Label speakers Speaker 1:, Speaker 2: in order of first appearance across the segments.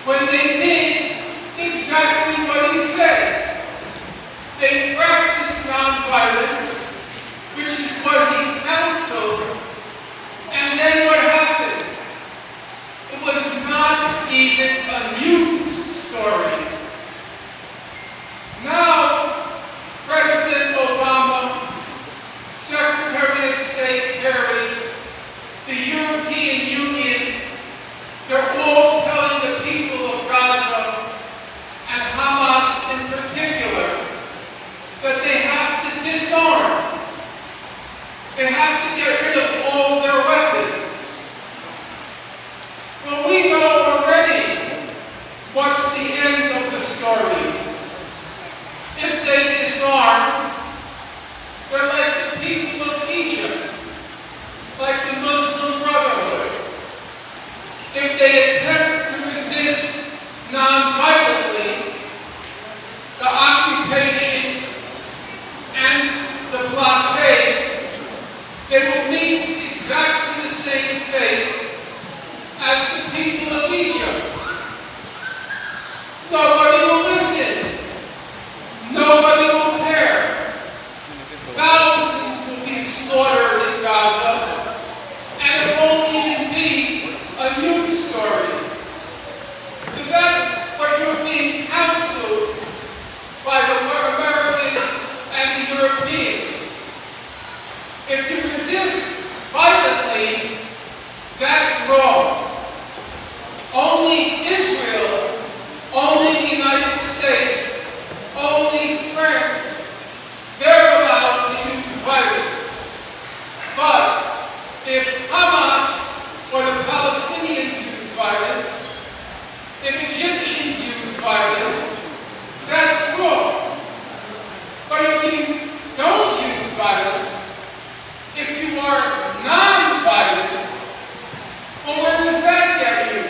Speaker 1: when they did exactly what he said. They practiced nonviolence, which is what he counseled, and then what happened? It was not even a news story. Now, President Obama, Secretary of State Kerry, the European Union, they're all telling the people of Gaza, and Hamas in particular, that they have to disarm. They have to get rid of all their weapons. Well, we know already what's the end of the story. If they disarm, they're like the people of Egypt, like the Muslim Brotherhood. If they attempt to resist non-violently, the occupation and the blockade, they will meet exactly the same fate as the people of Egypt. Nobody will listen. Nobody will care. Thousands will be slaughtered in Gaza, and it won't even be a news story. So that's what you're being counseled by the Americans and the Europeans. If you resist violently, that's wrong. Only Israel, only the United States, only France, they're allowed to use violence. But if Hamas or the Palestinians use violence, if Egyptians use violence, that's wrong. But if you don't use violence, if you are non-violent, well, where does that get you?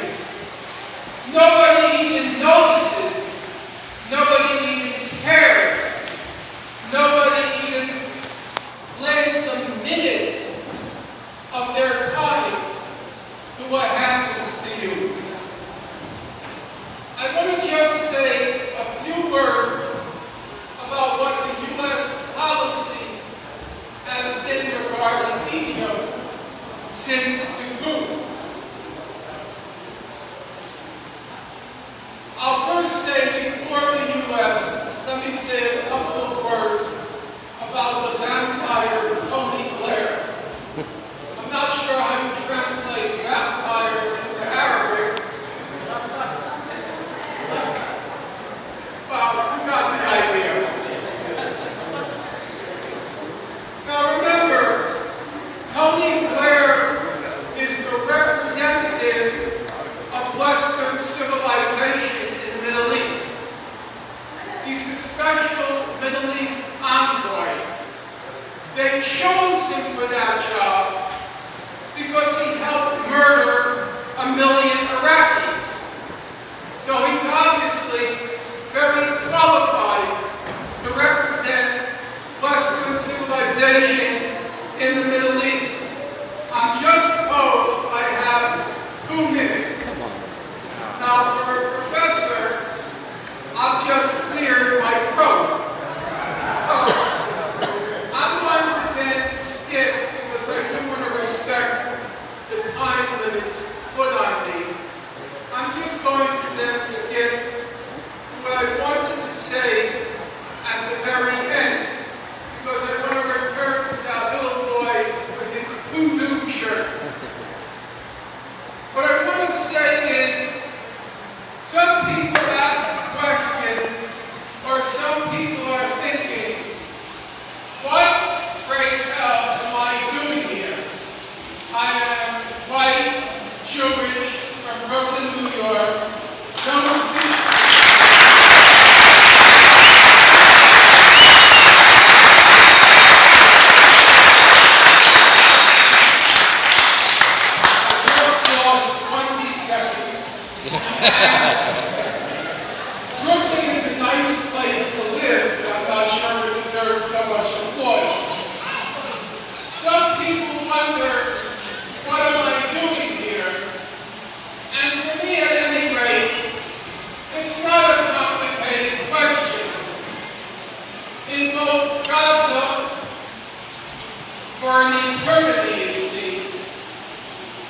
Speaker 1: Nobody even notices. Nobody even cares. Nobody even lends a minute of their time to what happens to you. I want to just say a few words about what the U.S. policy has been regarding Egypt since the coup. I'll first say, before the U.S., let me say a couple of words about the vampire Tony Blair. I'm not sure how you translate vampire into Arabic. Well, you got the idea. Now remember, Tony Blair is the representative of Western civilization in the Middle East. He's the special Middle East envoy. They chose him for that job because he helped murder 1 million Iraqis. So he's obviously very qualified to represent Western civilization in the Middle East. I'm just told I have 2 minutes. Now, for a professor, I've just cleared my throat. I'm going to then skip, because I do want to respect the time limits put on me. I'm just going to then skip to what I wanted to say at the very end, because I want to return to that little boy with his voodoo shirt. What I want to say is, some people ask the question, or some people are thinking, what great hell am I doing here? I am white, Jewish, from Brooklyn, New York, don't speak. I just lost 20 seconds. Brooklyn is a nice place to live, but I'm not sure it deserves so much applause. Some people wonder, what am I doing here? And for me, at any rate, for an eternity, it seems,